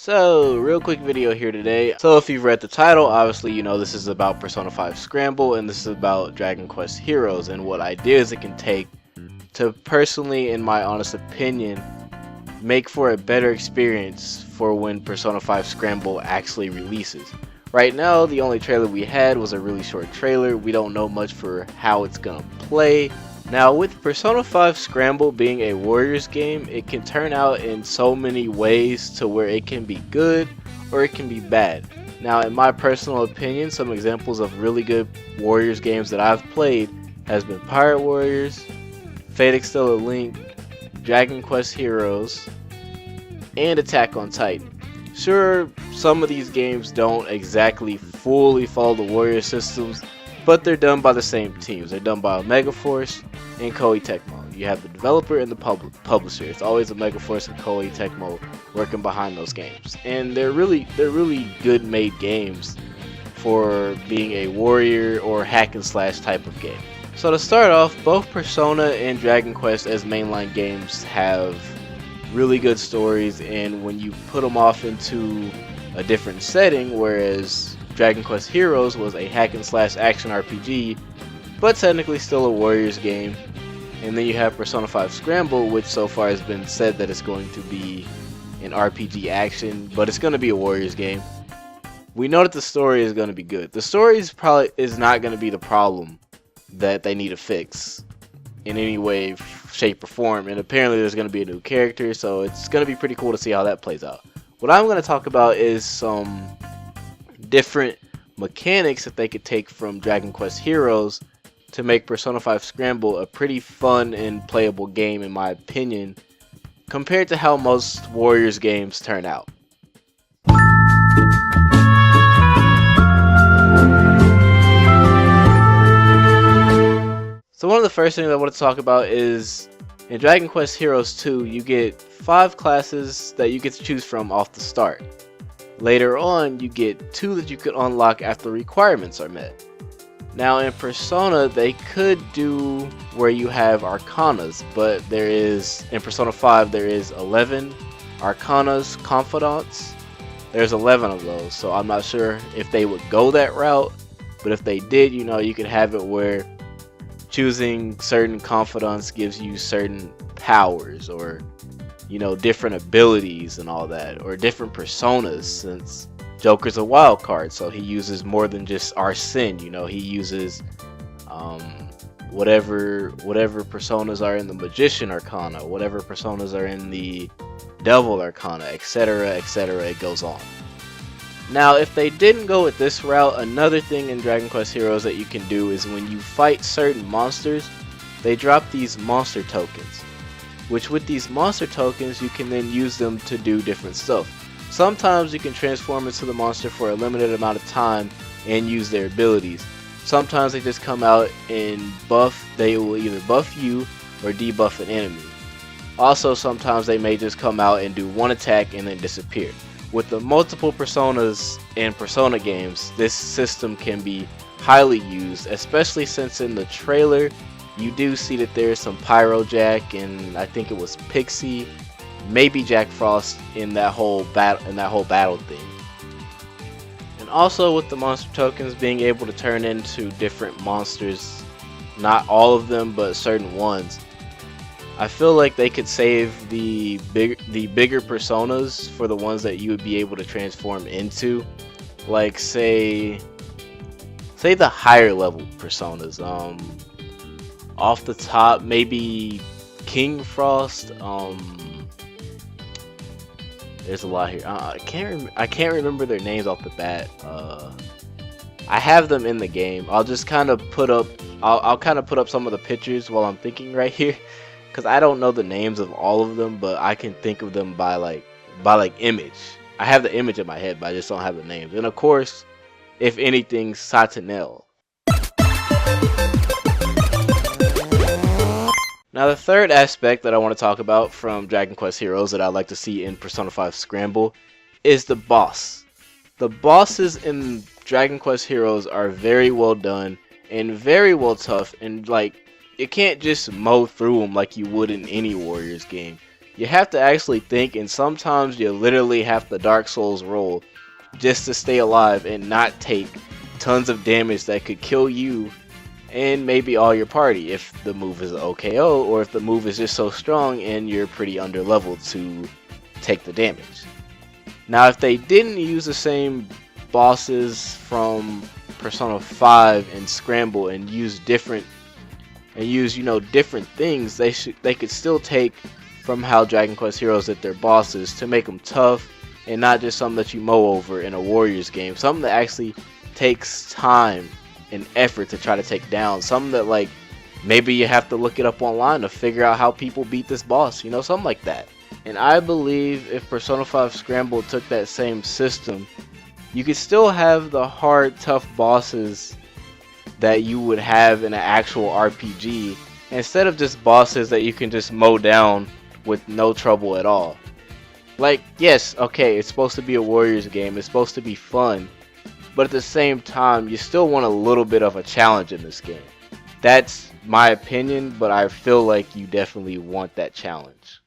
So, real quick video here today. So, if you've read the title, obviously you know this is about Persona 5 Scramble, and this is about Dragon Quest Heroes, and what ideas it can take to personally, in my honest opinion, make for a better experience for when Persona 5 Scramble actually releases. Right now, the only trailer we had was a really short trailer. We don't know much for how it's gonna play. Now, with Persona 5 Scramble being a Warriors game, it can turn out in so many ways to where it can be good or it can be bad. Now, in my personal opinion, some examples of really good Warriors games that I've played has been Pirate Warriors, Fate Extella Link, Dragon Quest Heroes, and Attack on Titan. Sure, some of these games don't exactly fully follow the Warrior systems, but they're done by the same teams. They're done by Megaforce and Koei Tecmo. You have the developer and the publisher. It's always a Megaforce and Koei Tecmo working behind those games, and they're really good made games for being a warrior or hack and slash type of game. So to start off, both Persona and Dragon Quest as mainline games have really good stories, and when you put them off into a different setting, whereas Dragon Quest Heroes was a hack and slash action RPG, but technically still a Warriors game. And then you have Persona 5 Scramble, which so far has been said that it's going to be an RPG action, but it's going to be a Warriors game. We know that the story is going to be good. The story is not going to be the problem that they need to fix in any way, shape, or form. And apparently there's going to be a new character, so it's going to be pretty cool to see how that plays out. What I'm going to talk about is some different mechanics that they could take from Dragon Quest Heroes to make Persona 5 Scramble a pretty fun and playable game, in my opinion, compared to how most Warriors games turn out. So one of the first things I want to talk about is in Dragon Quest Heroes 2, you get 5 classes that you get to choose from off the start. Later on, you get 2 that you can unlock after requirements are met. Now in Persona, they could do where you have Arcanas, but in Persona 5 there is 11 Arcanas Confidants. There's 11 of those, so I'm not sure if they would go that route, but if they did, you know, you could have it where choosing certain confidants gives you certain powers, or you know, different abilities and all that, or different personas, since Joker's a wild card, so he uses more than just Arsene. You know, he uses whatever personas are in the Magician Arcana, whatever personas are in the Devil Arcana, etc, etc, it goes on. Now, if they didn't go with this route, another thing in Dragon Quest Heroes that you can do is when you fight certain monsters, they drop these monster tokens, which with these monster tokens you can then use them to do different stuff. Sometimes you can transform into the monster for a limited amount of time and use their abilities. Sometimes they just come out and they will either buff you or debuff an enemy. Also, sometimes they may just come out and do one attack and then disappear. With the multiple personas in Persona games, this system can be highly used, especially since in the trailer you do see that there's some Pyro Jack, and I think it was Pixie, maybe Jack Frost in that whole battle thing. And also with the monster tokens being able to turn into different monsters, not all of them but certain ones, I feel like they could save the bigger personas for the ones that you would be able to transform into, like say the higher level personas. Off the top, maybe King Frost. There's a lot here. I can't remember their names off the bat. I have them in the game. I'll just kind of put up. I'll kind of put up some of the pictures while I'm thinking right here, because I don't know the names of all of them, but I can think of them by like image. I have the image in my head, but I just don't have the names. And of course, if anything, Satinel. Now the third aspect that I want to talk about from Dragon Quest Heroes that I'd like to see in Persona 5 Scramble is the boss. The bosses in Dragon Quest Heroes are very well done and very well tough, and like you can't just mow through them like you would in any Warriors game. you have to actually think, and sometimes you literally have to Dark Souls roll just to stay alive and not take tons of damage that could kill you and maybe all your party if the move is an OKO, or if the move is just so strong and you're pretty under leveled to take the damage. Now if they didn't use the same bosses from Persona 5 and Scramble and use different different things, they could still take from how Dragon Quest Heroes did their bosses to make them tough and not just something that you mow over in a Warriors game, something that actually takes time and effort to try to take down, something that like maybe you have to look it up online to figure out how people beat this boss, something like that. And I believe if Persona 5 Scramble took that same system, you could still have the hard, tough bosses that you would have in an actual RPG, instead of just bosses that you can just mow down with no trouble at all. Like, yes, okay, it's supposed to be a Warriors game, it's supposed to be fun, but at the same time, you still want a little bit of a challenge in this game. That's my opinion, but I feel like you definitely want that challenge.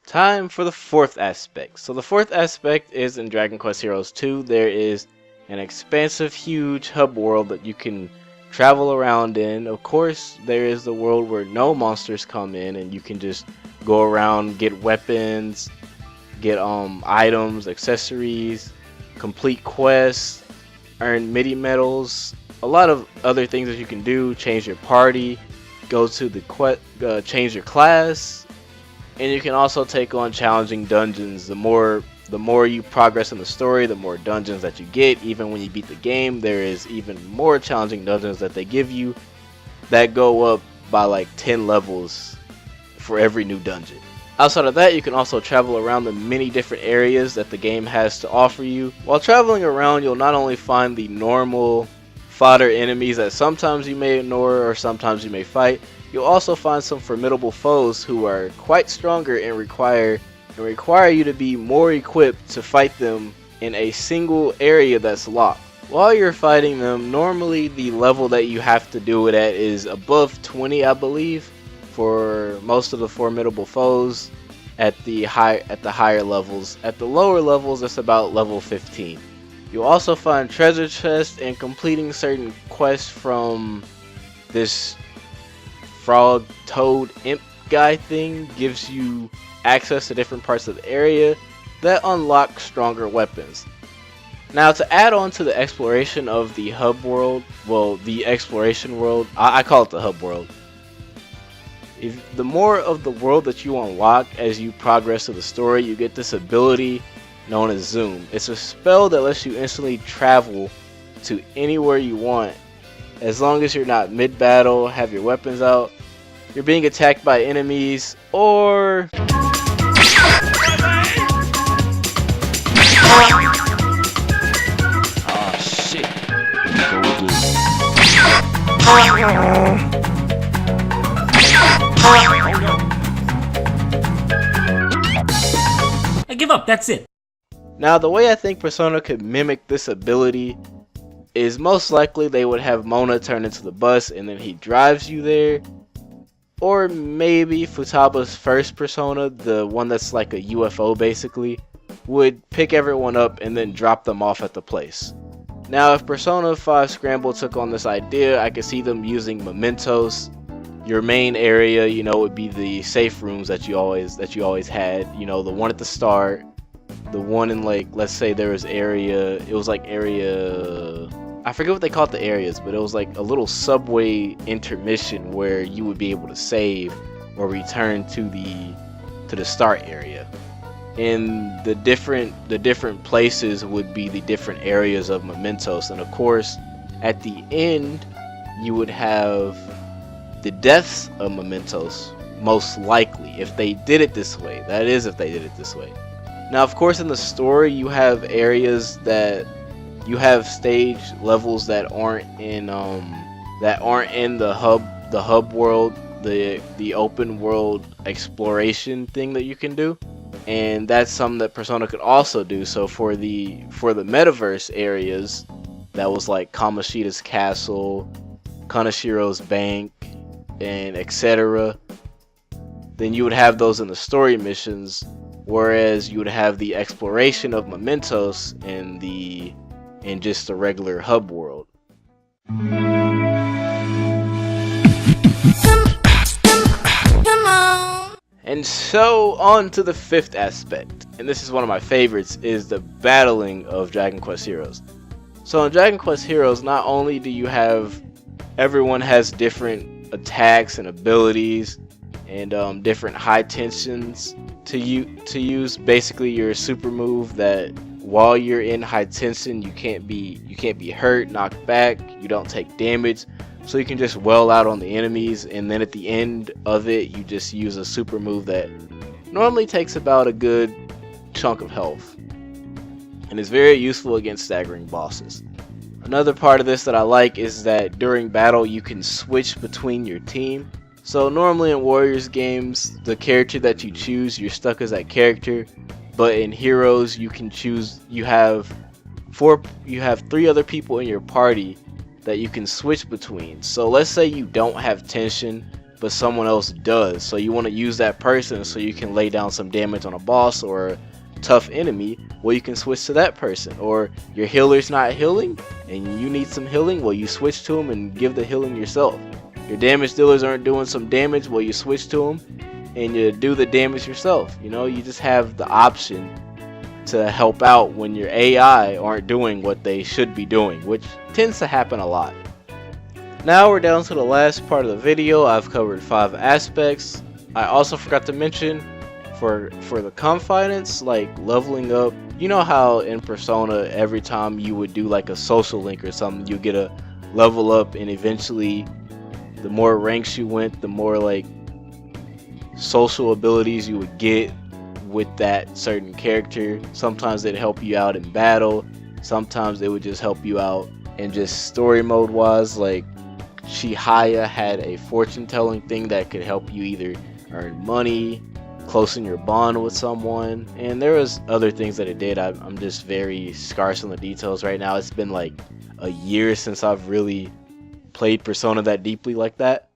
Time for the fourth aspect. So the fourth aspect is in Dragon Quest Heroes 2, there is an expansive, huge hub world that you can travel around in. Of course, there is the world where no monsters come in and you can just go around, get weapons, get items, accessories, complete quests, earn MIDI medals, a lot of other things that you can do, change your party, go to the change your class, and you can also take on challenging dungeons. The more you progress in the story, the more dungeons that you get. Even when you beat the game, there is even more challenging dungeons that they give you that go up by like 10 levels for every new dungeon. Outside of that, you can also travel around the many different areas that the game has to offer you. While traveling around, you'll not only find the normal fodder enemies that sometimes you may ignore or sometimes you may fight, you'll also find some formidable foes who are quite stronger and require you to be more equipped to fight them in a single area that's locked. While you're fighting them, normally the level that you have to do it at is above 20, I believe, for most of the formidable foes at the higher levels. At the lower levels, it's about level 15. You'll also find treasure chests, and completing certain quests from this frog toad imp guy thing gives you access to different parts of the area that unlock stronger weapons. Now, to add on to the exploration of the hub world, well, the exploration world, I call it the hub world. The more of the world that you unlock as you progress through the story, you get this ability known as Zoom. It's a spell that lets you instantly travel to anywhere you want, as long as you're not mid-battle, have your weapons out, you're being attacked by enemies, or oh shit. I give up, that's it. Now, the way I think Persona could mimic this ability is most likely they would have Mona turn into the bus and then he drives you there. Or maybe Futaba's first Persona, the one that's like a UFO basically, would pick everyone up and then drop them off at the place. Now, if Persona 5 Scramble took on this idea, I could see them using mementos. Your main area, would be the safe rooms that you always had. The one at the start, the one in, like, let's say there was area, it was like area, I forget what they called the areas, but it was like a little subway intermission where you would be able to save or return to the start area. And the different places would be the different areas of mementos. And of course, at the end, you would have the deaths of mementos, most likely, if they did it this way. That is, if they did it this way. Now, of course, in the story, you have areas that you have stage levels that aren't in the hub world, the open world exploration thing that you can do, and that's something that Persona could also do. So for the metaverse areas, that was like Kamoshida's castle, Kanashiro's bank, and etc., then you would have those in the story missions, whereas you would have the exploration of mementos in just the regular hub world. And so on to the fifth aspect, and this is one of my favorites, is the battling of Dragon Quest Heroes. So in Dragon Quest Heroes, not only do you have everyone has different attacks and abilities and different high tensions to use. Basically your super move that while you're in high tension you can't be hurt, knocked back, you don't take damage, so you can just well out on the enemies, and then at the end of it you just use a super move that normally takes about a good chunk of health and is very useful against staggering bosses. Another part of this that I like is that during battle you can switch between your team. So normally in Warriors games, the character that you choose, you're stuck as that character, but in Heroes you can choose, you have 3 other people in your party that you can switch between. So let's say you don't have tension but someone else does, so you want to use that person so you can lay down some damage on a boss or a tough enemy. Well, you can switch to that person. Or your healer's not healing and you need some healing, well, you switch to him and give the healing yourself. Your damage dealers aren't doing some damage, well, you switch to them and you do the damage yourself. You know, you just have the option to help out when your AI aren't doing what they should be doing, which tends to happen a lot. Now we're down to the last part of the video. I've covered 5 aspects. I also forgot to mention for the confidence, like leveling up, you know how in Persona every time you would do like a social link or something, you get a level up, and eventually the more ranks you went, the more like social abilities you would get with that certain character. Sometimes they'd help you out in battle, sometimes they would just help you out in just story mode wise. Like Chihaya had a fortune telling thing that could help you either earn money, closing your bond with someone, and there was other things that it did. I'm just very scarce on the details right now. It's been like a year since I've really played Persona that deeply like that.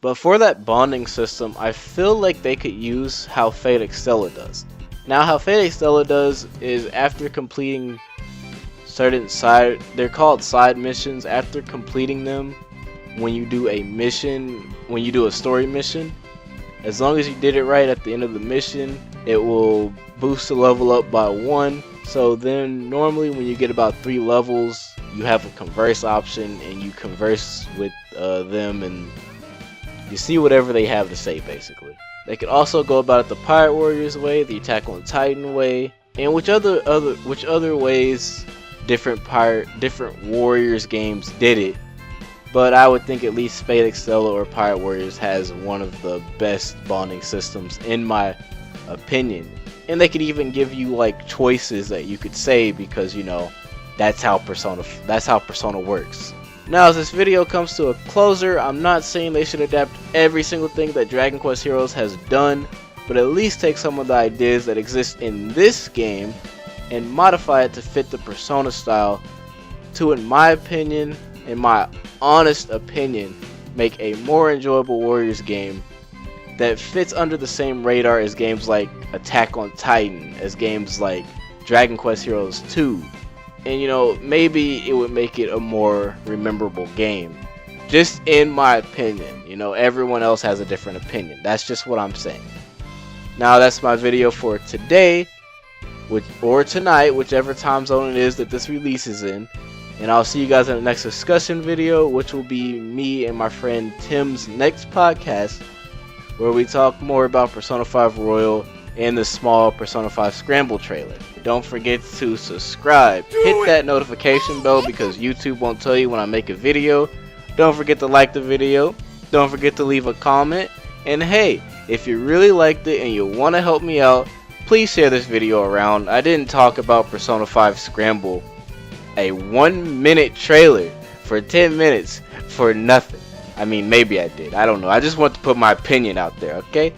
But for that bonding system, I feel like they could use how Fate Extella does. Now how Fate Extella does is after completing certain they're called side missions, after completing them, when you do a story mission, as long as you did it right at the end of the mission, it will boost the level up by 1. So then normally when you get about 3 levels, you have a converse option, and you converse with them and you see whatever they have to say basically. They could also go about it the Pirate Warriors way, the Attack on Titan way, and which other ways different Warriors games did it. But I would think at least Fate Extella or Pirate Warriors has one of the best bonding systems in my opinion. And they could even give you like choices that you could say, because you know that's how Persona works. Now as this video comes to a closer, I'm not saying they should adapt every single thing that Dragon Quest Heroes has done, but at least take some of the ideas that exist in this game and modify it to fit the Persona style to, in my opinion, in my honest opinion, make a more enjoyable Warriors game that fits under the same radar as games like Attack on Titan, as games like Dragon Quest Heroes 2. And you know, maybe it would make it a more rememberable game. Just in my opinion. You know, everyone else has a different opinion. That's just what I'm saying. Now that's my video for today, or tonight, whichever time zone it is that this releases in. And I'll see you guys in the next discussion video, which will be me and my friend Tim's next podcast, where we talk more about Persona 5 Royal and the small Persona 5 Scramble trailer. Don't forget to subscribe. Hit that notification bell because YouTube won't tell you when I make a video. Don't forget to like the video. Don't forget to leave a comment. And hey, if you really liked it and you want to help me out, please share this video around. I didn't talk about Persona 5 Scramble, a 1-minute trailer for 10 minutes for nothing. I mean, maybe I did. I don't know. I just want to put my opinion out there, okay?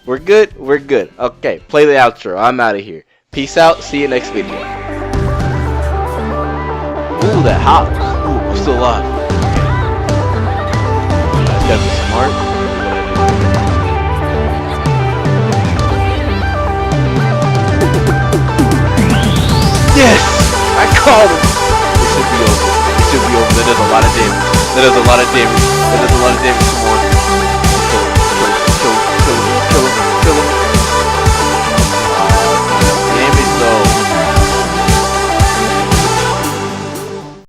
We're good? We're good. Okay, play the outro. I'm out of here. Peace out. See you next video. Ooh, that hops. Ooh, I'm still alive. guys are smart. Yes! I called him! It should be over. It should be over. That does a lot of damage. That does a lot of damage. That does a lot of damage. Come on.